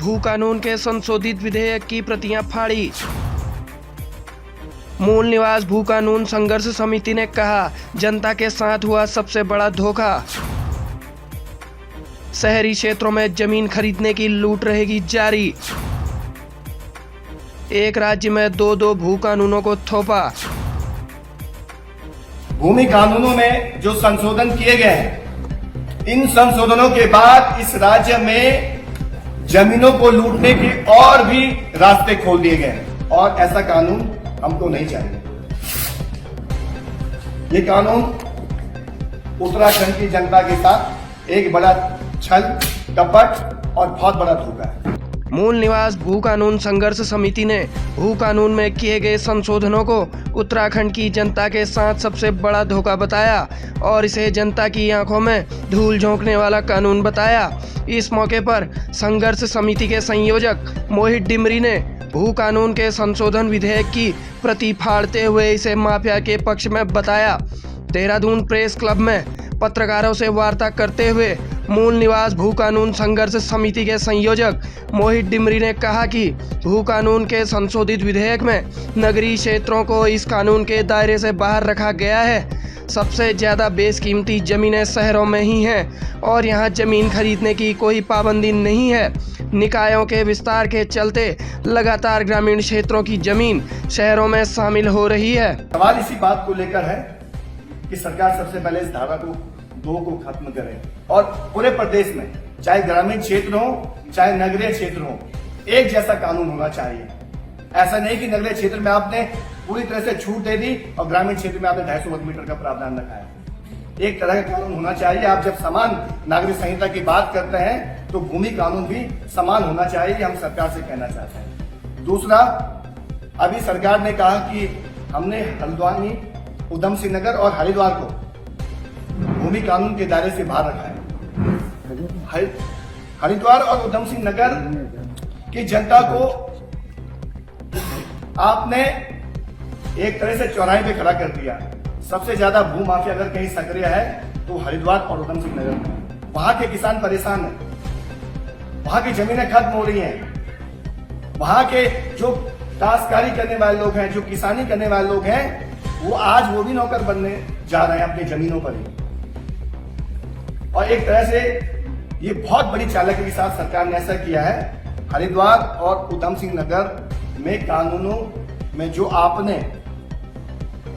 भू कानून के संशोधित विधेयक की प्रतियां फाड़ी। मूल निवास भू कानून संघर्ष समिति ने कहा, जनता के साथ हुआ सबसे बड़ा धोखा। शहरी क्षेत्रों में जमीन खरीदने की लूट रहेगी जारी। एक राज्य में दो भू कानूनों को थोपा। भूमि कानूनों में जो संशोधन किए गए हैं, इन संशोधनों के बाद इस राज्य में जमीनों को लूटने के और भी रास्ते खोल दिए गए हैं और ऐसा कानून हमको नहीं चाहिए। ये कानून उत्तराखंड की जनता के साथ एक बड़ा छल, कपट और बहुत बड़ा धोखा है। मूल निवास भू कानून संघर्ष समिति ने भू कानून में किए गए संशोधनों को उत्तराखंड की जनता के साथ सबसे बड़ा धोखा बताया और इसे जनता की आंखों में धूल झोंकने वाला कानून बताया। इस मौके पर संघर्ष समिति के संयोजक मोहित डिमरी ने भू कानून के संशोधन विधेयक की प्रति फाड़ते हुए इसे माफिया के पक्ष में बताया। देहरादून प्रेस क्लब में पत्रकारों से वार्ता करते हुए मूल निवास भू कानून संघर्ष समिति के संयोजक मोहित डिमरी ने कहा कि भू कानून के संशोधित विधेयक में नगरीय क्षेत्रों को इस कानून के दायरे से बाहर रखा गया है। सबसे ज़्यादा बेशकीमती ज़मीनें शहरों में ही हैं और यहाँ ज़मीन खरीदने की कोई पाबंदी नहीं है। निकायों के विस्तार के चलते लगातार ग्रामीण क्षेत्रों की ज़मीन शहरों में शामिल हो रही है। सवाल इसी बात को लेकर है कि सरकार सबसे पहले इस धारा को 2 को खत्म करे और पूरे प्रदेश में चाहे ग्रामीण क्षेत्र हो चाहे नगरीय क्षेत्र हो एक जैसा कानून होना चाहिए। ऐसा नहीं कि नगरीय क्षेत्र में आपने पूरी तरह से छूट दे दी और ग्रामीण क्षेत्र में आपने 250 वर्ग मीटर का प्रावधान रखा है। एक तरह का कानून होना चाहिए। आप जब समान नागरिक संहिता की बात करते हैं तो भूमि कानून भी समान होना चाहिए, हम सरकार से कहना चाहते हैं। दूसरा, अभी सरकार ने कहा कि हमने हल्द्वानी, उधम सिंह नगर और हरिद्वार को भूमि कानून के दायरे से बाहर रखा है। हरिद्वार और उधम सिंह नगर की जनता को आपने एक तरह से चौराहे पे खड़ा कर दिया। सबसे ज्यादा भू माफिया अगर कहीं सक्रिय है तो हरिद्वार और उधम सिंह नगर में। वहां के किसान परेशान हैं, वहां की जमीनें खत्म हो रही हैं, वहां के जो काश्तकारी करने वाले लोग हैं, जो किसानी करने वाले लोग हैं, वो भी नौकर बनने जा रहे हैं अपनी जमीनों पर ही। और एक तरह से ये बहुत बड़ी चालाकी के साथ सरकार ने ऐसा किया है। हरिद्वार और उधम सिंह नगर में कानूनों में जो आपने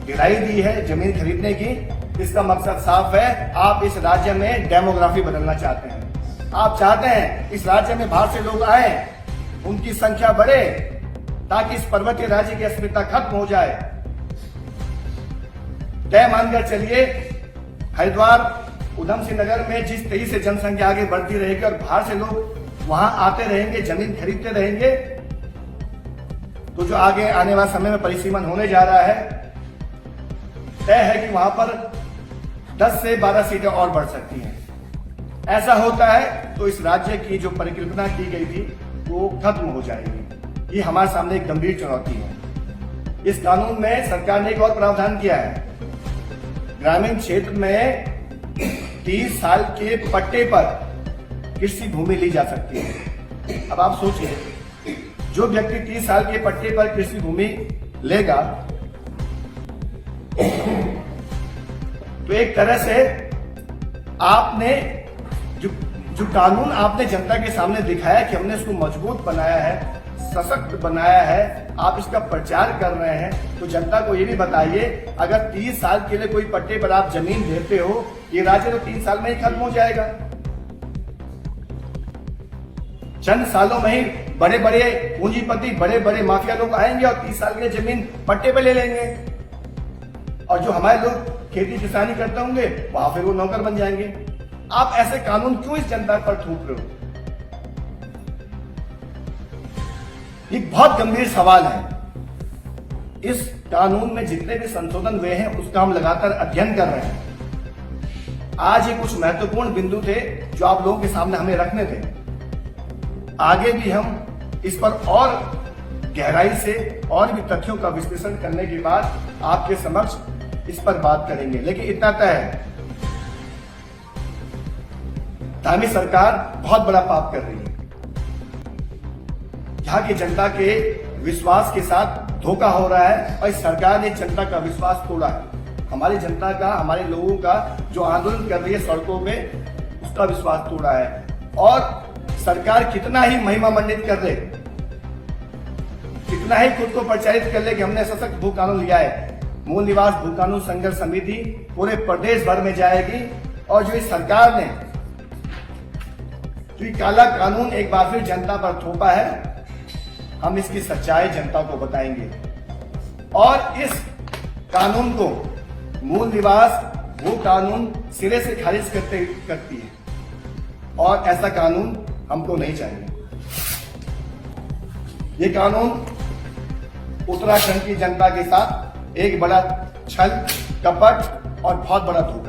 ढिलाई दी है जमीन खरीदने की, इसका मकसद साफ है। आप इस राज्य में डेमोग्राफी बदलना चाहते हैं। आप चाहते हैं इस राज्य में बाहर से लोग आए, उनकी संख्या बढ़े ताकि इस पर्वतीय राज्य की अस्मिता खत्म हो जाए। तय मानकर चलिए, हरिद्वार उधम सिंह नगर में जिस तेजी से जनसंख्या आगे बढ़ती रहेगी और बाहर से लोग वहां आते रहेंगे, जमीन खरीदते रहेंगे, तो जो आगे आने वाले समय में परिसीमन होने जा रहा है, तय है कि वहां पर 10 से 12 सीटें और बढ़ सकती हैं। ऐसा होता है तो इस राज्य की जो परिकल्पना की गई थी वो खत्म हो जाएगी। ये हमारे सामने एक गंभीर चुनौती है। इस कानून में सरकार ने एक और प्रावधान किया है। ग्रामीण क्षेत्र में 30 साल के पट्टे पर कृषि भूमि ली जा सकती है। अब आप सोचिए, जो व्यक्ति 30 साल के पट्टे पर कृषि भूमि लेगा तो एक तरह से आपने जो कानून आपने जनता के सामने दिखाया कि हमने इसको मजबूत बनाया है, सशक्त बनाया है, आप इसका प्रचार कर रहे हैं, तो जनता को ये भी बताइए, अगर 30 साल के लिए कोई पट्टे पर आप जमीन देते हो, ये राज्य तो 3 साल में ही खत्म हो जाएगा। चंद सालों में ही बड़े बड़े पूंजीपति, बड़े बड़े माफिया लोग आएंगे और 30 साल के लिए जमीन पट्टे पे ले लेंगे और जो हमारे लोग खेती किसानी करते होंगे वहां फिर वो नौकर बन जाएंगे। आप ऐसे कानून क्यों इस जनता पर थोप रहे हो? ये बहुत गंभीर सवाल है। इस कानून में जितने भी संशोधन हुए हैं उसका हम लगातार अध्ययन कर रहे हैं। आज ये कुछ महत्वपूर्ण बिंदु थे जो आप लोगों के सामने हमें रखने थे। आगे भी हम इस पर और गहराई से और भी तथ्यों का विश्लेषण करने के बाद आपके समक्ष इस पर बात करेंगे। लेकिन इतना तय है, धामी सरकार बहुत बड़ा पाप कर रही है। यहाँ की जनता के विश्वास के साथ धोखा हो रहा है और इस सरकार ने जनता का विश्वास तोड़ा है। हमारी जनता का, हमारे लोगों का जो आंदोलन कर रही है सड़कों पे, उसका विश्वास तोड़ा है। और सरकार कितना ही महिमा मंडित कर ले, कितना ही खुद को प्रचारित कर ले कि हमने सशक्त भू कानून लिया है, मूल निवास भू कानून संघर्ष समिति पूरे प्रदेश भर में जाएगी। और जो इस सरकार ने जो काला कानून एक बार फिर जनता पर थोपा है, हम इसकी सच्चाई जनता को बताएंगे। और इस कानून को मूल निवास भू कानून सिरे से खारिज करती है और ऐसा कानून हमको नहीं चाहिए। ये कानून उत्तराखंड की जनता के साथ एक बड़ा छल, कपट और बहुत बड़ा धोखा